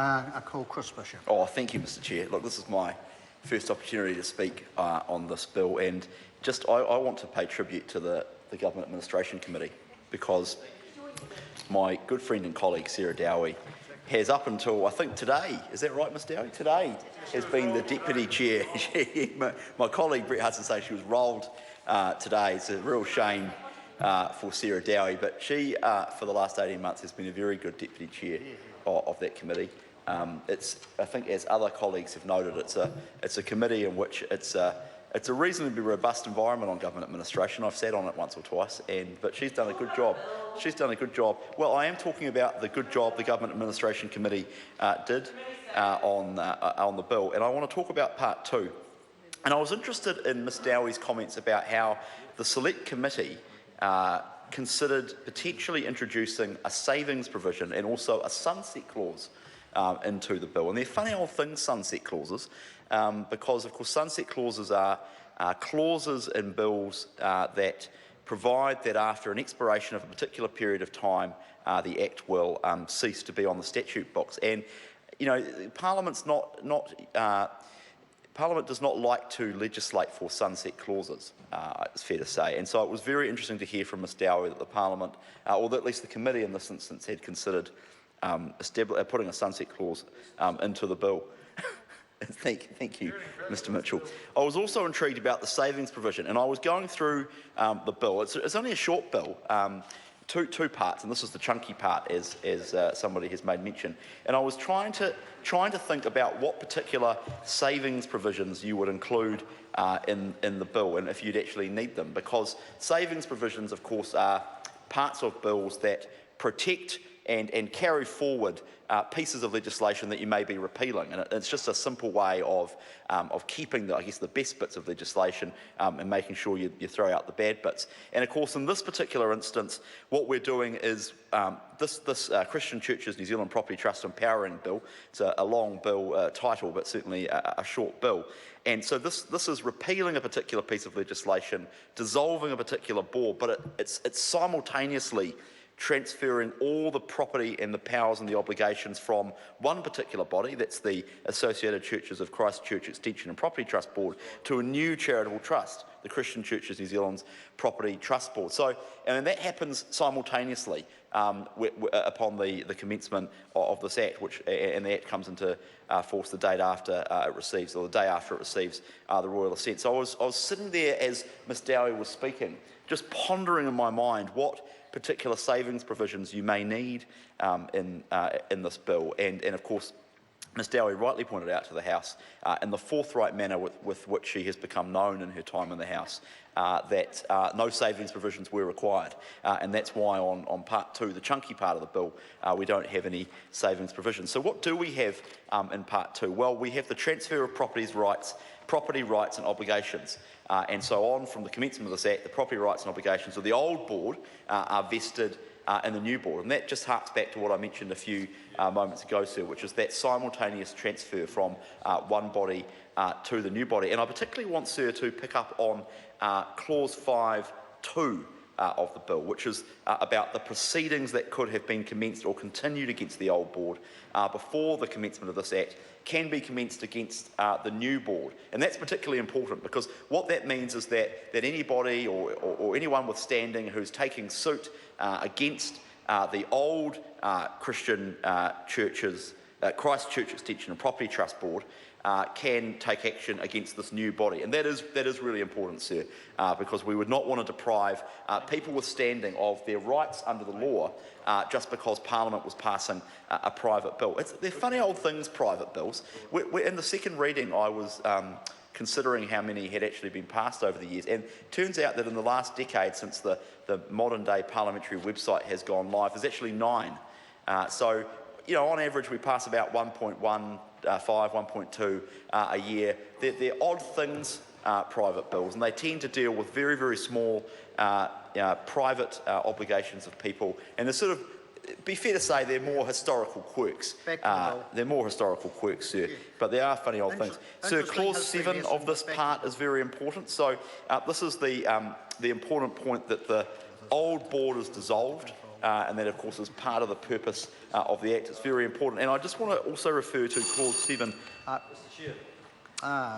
I call Chris Bishop. Oh, thank you, Mr. Chair. Look, this is my first opportunity to speak on this bill, and I want to pay tribute to the Government Administration Committee, because my good friend and colleague Sarah Dowie has, up until I think today, is that right, Ms. Dowie? Today has been the deputy chair. My colleague Brett Hudson says she was rolled today. It's a real shame for Sarah Dowie, but she, for the last 18 months, has been a very good deputy chair of that committee. I think, as other colleagues have noted, it's a committee in which it's a reasonably robust environment on government administration. I've sat on it once or twice, but she's done a good job. She's done a good job. Well, I am talking about the good job the Government Administration Committee did on the bill, and I want to talk about part two. And I was interested in Ms Dowie's comments about how the Select Committee considered potentially introducing a savings provision and also a sunset clause into the bill. And they're funny old things, sunset clauses, because of course sunset clauses are clauses in bills that provide that after an expiration of a particular period of time, the Act will cease to be on the statute books. And you know, Parliament does not like to legislate for sunset clauses, it's fair to say. And so it was very interesting to hear from Ms Dowie that the Parliament, or at least the committee in this instance, had considered putting a sunset clause into the bill. Thank you, Mr Mitchell. I was also intrigued about the savings provision, and I was going through the bill. It's only a short bill, two parts, and this is the chunky part, as somebody has made mention. And I was trying to think about what particular savings provisions you would include in the bill, and if you'd actually need them, because savings provisions, of course, are parts of bills that protect and carry forward pieces of legislation that you may be repealing, and it's just a simple way of keeping the best bits of legislation and making sure you throw out the bad bits. And of course, in this particular instance, what we're doing is this Christian Churches New Zealand Property Trust Empowering Bill. It's a long bill title, but certainly a short bill. And so this is repealing a particular piece of legislation, dissolving a particular board, but it's simultaneously transferring all the property and the powers and the obligations from one particular body, that's the Associated Churches of Christ Church Extension and Property Trust Board, to a new charitable trust, the Christian Churches New Zealand's Property Trust Board. So, and that happens simultaneously upon the commencement of this Act, and the Act comes into force the date after it receives, or the day after it receives the Royal Assent. So I was sitting there as Ms Dowie was speaking, just pondering in my mind what particular savings provisions you may need in this bill, and of course Ms Dowie rightly pointed out to the House in the forthright manner with which she has become known in her time in the House that no savings provisions were required, and that's why on part two, the chunky part of the bill, we don't have any savings provisions. So what do we have in part two? Well, we have the transfer of property rights and obligations. And so on from the commencement of this Act, the property rights and obligations of the old board are vested in the new board. And that just harks back to what I mentioned a few moments ago, sir, which is that simultaneous transfer from one body to the new body. And I particularly want, sir, to pick up on clause 5.2 of the bill, which is about the proceedings that could have been commenced or continued against the old board before the commencement of this Act can be commenced against the new board. And that's particularly important, because what that means is that anybody or anyone with standing who's taking suit against the old Christian churches, Christ Church Extension and Property Trust Board, can take action against this new body. And that is really important, sir, because we would not want to deprive people with standing of their rights under the law just because Parliament was passing a private bill. They're funny old things, private bills. In the second reading, I was considering how many had actually been passed over the years, and it turns out that in the last decade, since the modern day parliamentary website has gone live, there's actually 9. So, you know, on average we pass about 1.15, 1.2 a year. They're odd things, private bills, and they tend to deal with very, very small private obligations of people, and they're sort of, be fair to say, they're more historical quirks. They're more historical quirks, sir, but they are funny old things. Sir, clause 7 of this part is very important. So this is the important point, that the old board is dissolved and that, of course, is part of the purpose of the Act. It's very important. And I just want to also refer to Clause 7. Mr. Chair.